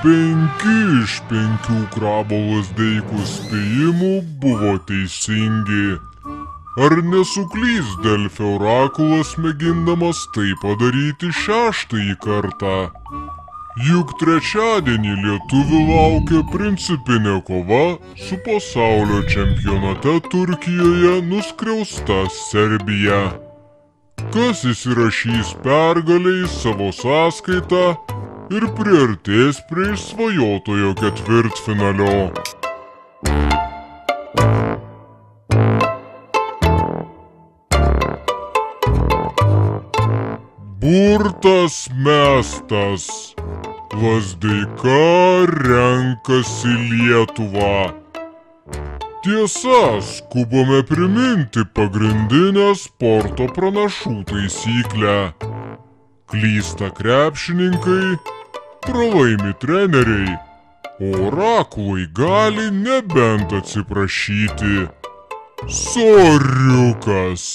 5 iš 5 krabo lazdeikų spėjimų buvo teisingi. Ar nesuklys Delfio orakulas mėgindamas tai padaryti 6-ąjį kartą? Juk trečiadienį lietuvių laukia principinė kova su pasaulio čempionate Turkijoje nuskriausta Serbija. Kas įsirašys pergalę į savo sąskaitą ir priartės prie išsvajotojo ketvirtfinalio? Burtas mestas. Lazdeika renkasi Lietuvą. Tiesa, skubame priminti pagrindinę sporto pranašų taisyklę. Klysta krepšininkai, pralaimi treneriai, o orakulai gali nebent atsiprašyti. Soriukas.